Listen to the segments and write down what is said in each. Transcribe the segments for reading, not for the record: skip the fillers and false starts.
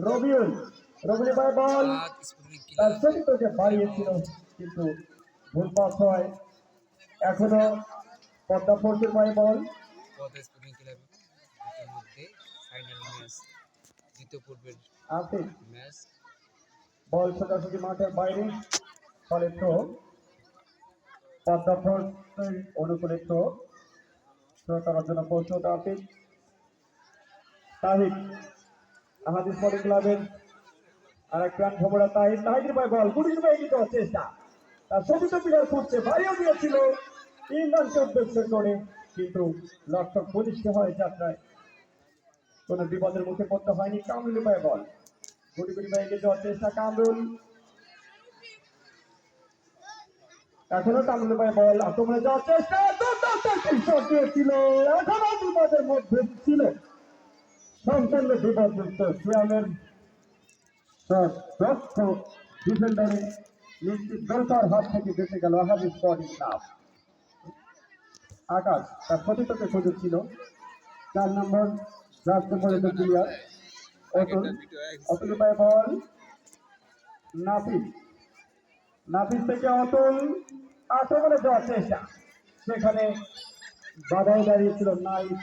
রবিউল রবিউল ভাই বল তার চরিত্রকে বাড়িয়েছিল কিন্তু ভুল পাস হয়। এখনো পদ্মা ফোর্সের ভাই বল আছে বল সোজাসুজি মাঠের বাইরে, ফলে থ্রো পদ্মা ফোর্সের অনুকূলে থ্রো করার জন্য প্রস্তুত আফিফ। তাহিদ আমাদের স্পোর্টিং ক্লাবের আর এক রান খবরা তাহিদের ভাই বল গুটির ভাই এগিয়ে যাওয়ার চেষ্টা, তার চতুর্থ প্লেয়ার খুঁজছে, ভাইও দিয়েছিল 3 রানকে উদ্দেশ্য করে, কিন্তু লক্ষ্য বলিষ্ঠ হয় যাত্রায় কোন বিপদের মুখে পড়তে হয়নি। কামরুল ভাই বল গুটি ভাই এগিয়ে যাওয়ার চেষ্টা, কামরুল এখনো কামরুল ভাই বল আক্রমণে যাওয়ার চেষ্টা, ছিল এখনো বিপদের মধ্যে ছিল সম্পূর্ণ বিপদযুক্ত সিয়ামের দক্ষ ডিফেন্ডারে নিশ্চিত গোলটার হাত থেকে বেঁচে গেল আহাদি স্পোর্টিং ক্লাব। আকাশ তার প্রতিপক্ষে সুযোগ ছিল 4 নম্বর জার্সি পরিচিত প্লেয়ার অতুল ভাই বল নাফিস থেকে অতুল আক্রমণে যাওয়ার চেষ্টা, সেখানে বাধাই দাঁড়িয়েছিল নাহিদ,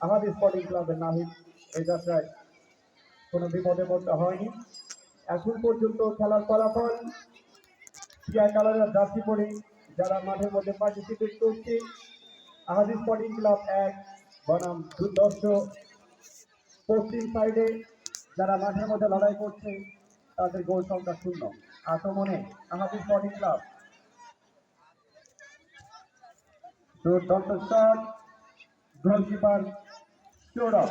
আহাদি স্পোর্টিং ক্লাবের নাহিদ। এই যাত্রায় কোনো বিপদে পড়তে হয়নি এখন পর্যন্ত। খেলার ফলাফল টিয়া কালারের জার্সি পরে যারা মাঠের মধ্যে পার্টিসিপেট করছে, আহাদি স্পোর্টিং ক্লাব 1 বনাম দুর্দর্শ। পশ্চিম সাইডে যারা মাঠের মধ্যে লড়াই করছে তাদের গোল সংখ্যা 0। আক্রমণে আহাদি স্পোর্টিং ক্লাব, দুর্দান্ত শট, গোলকিপার সৌরভ।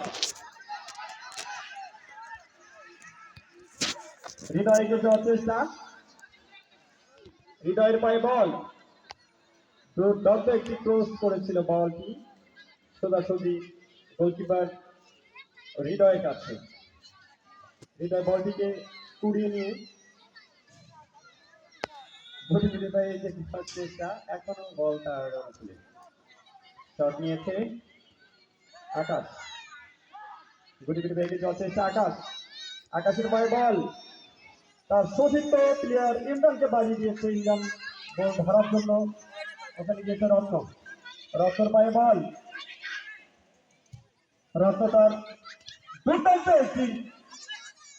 হৃদয়কে যাওয়ার চেষ্টা, হৃদয়ের পায়ে বল, দুর্দান্ত একটি ক্রস করেছিল বলটি সোজাসুজি গোলকিপার হৃদয়ের কাছে। হৃদয় বলটিকে কুড়িয়ে নিয়ে চেষ্টা, এখনো বল তার শট নিয়েছে আকাশ, গুটি বেগে যাওয়ার চেষ্টা আকাশ, আকাশের পায়ে বল, তার সতীর্থ প্লেয়ার ইমরানকে বাড়িয়ে দিয়েছে ইমরান বল ধরার জন্য, ওখানে গিয়েছে রত্নর পায়ে বল, রত্ন তার দুর্দান্ত একটি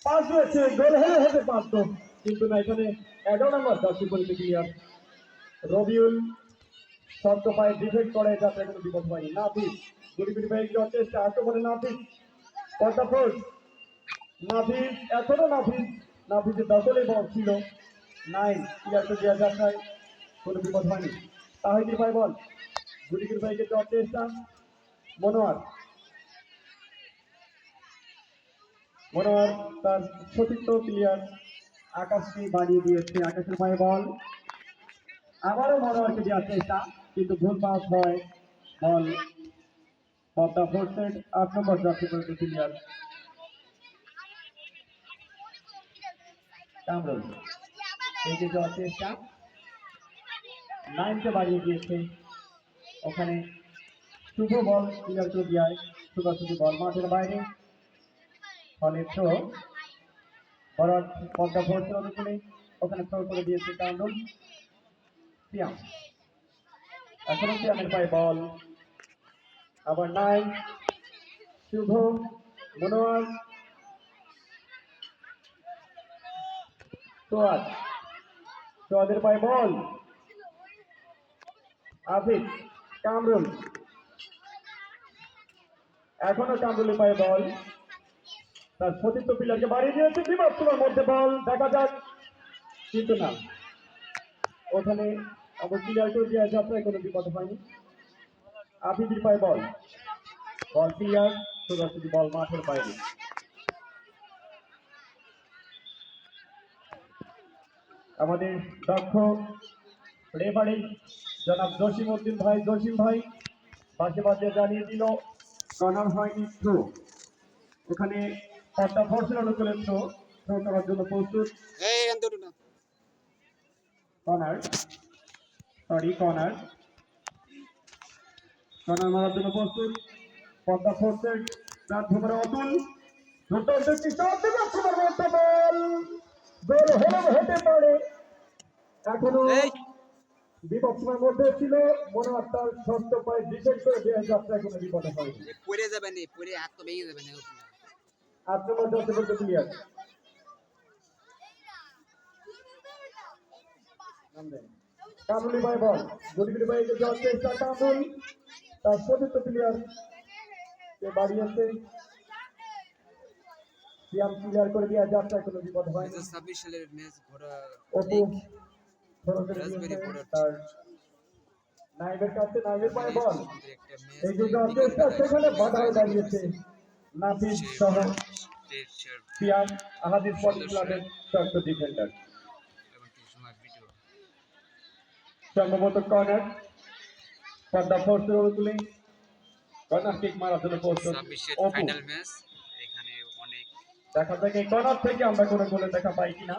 পাস হয়েছে, গোল হতে পারত কিন্তু না, এখানে 11 নম্বর জার্সি পরিচিত প্লেয়ার রবিউল শব্দ পায়ে ডিফেন্ড করে যাতে কোনো বিপদ হয়নি। নাফিস গুটি বেগে যাওয়ার চেষ্টা, আক্রমণে নাফিস পদ্মা ফোর্স, নাফিস এখনো নাফিসের দখলে বল ছিল 9 প্লেয়ারকে দেওয়া যাত্রায় কোনো বিপদ হয়নি। তাহিদের ভাই বল গুটির ভাইকে যাওয়ার চেষ্টা, মনোয়ার তার সতীর্থ প্লেয়ার আকাশকে বাড়িয়ে দিয়েছে, আকাশের ভাই বল আবারও মনোয়ারকে দেওয়ার চেষ্টা, কিন্তু ভুল পাস হয়, বল পদ্মা ফোর্সের 8 নম্বর জার্সি পরিচিত প্লেয়ার কামরুল এগিয়ে যাওয়ার চেষ্টা, 9কে বাড়িয়ে দিয়েছে, ওখানে শুভ বল প্লেয়ারকে দেয়, সোজাসুজি বল মাঠের বাইরে, ফলে থ্রো বরাট পদ্মা ফোর্সের অনুকূলে, ওখানে থ্রো করে দিয়েছে কামরুল। সিয়াম এখনো সিয়ামের পায়ে বল, আবার 9 শুভ, মনোয়ার, সোয়াদের পায়ে বল, আফিফ, কামরুল এখনো কামরুলের পায়ে বল, তার সতীর্থ প্লেয়ারকে বাড়িয়ে দিয়েছে, বিপদের মধ্যে বল, দেখা যাক কিন্তু না, ওখানে আবার প্লেয়ারকেও দেওয়া যাত্রায় কোনো বিপদ হয়নি। আফিফের পায়ে বল প্লেয়ার সোজাসুজি বল মাঠের বাইরে। আমাদের দক্ষ রেফারি জনাব জসিম ভাই বাজে জানিয়ে দিল কর্নার হয়নি, থ্রো, ওখানে পদ্মা ফোর্সের অনুকূলে থ্রো করার জন্য প্রস্তুত, কর্নার মারার জন্য প্রস্তুত পদ্মা ফোর্সের অতুল, দুর্দান্ত একটি শট দেবে তোমার মধ্যে বল গোল হতে পারে এখনো বিপক্ষের মধ্যে ছিল মনে হয় তার ষষ্ঠ পায়ে ডিফেন্ড করে দেওয়ার যাত্রা কোনো বিপদে হয়নি পড়ে যাবে না পড়ে হাত তো ভেঙে যাবে না আক্রমণ যাচ্ছে বলতে ক্লিয়ার কামরুলি ভাই বল গরিবির ভাইকে যাওয়ার চেষ্টা কামরুল তার চতুর্থ প্লেয়ার কে বাড়িয়েছে সিয়াম ক্লিয়ার করে দেওয়ার যাত্রা কোনো বিপদ হয়নি 2026 সালের ম্যাচ ঘোড়া অপু তার নাইবের কাছে নাইবের পায়ে বল এই যে যাওয়ার চেষ্টা সেখানে বাধা হয়ে দাঁড়িয়েছে নাফিস সহ সিয়াম আহাদি স্পোর্টিং ক্লাবের ষষ্ঠ ডিফেন্ডার সম্ভবত corner for the fourth role corner kick মারার জন্য প্রস্তুত ফাইনাল ম্যাচ এখানে অনেক দেখা যাক এই কর্নার থেকে আমরা কোনো গোলের দেখা পাই কিনা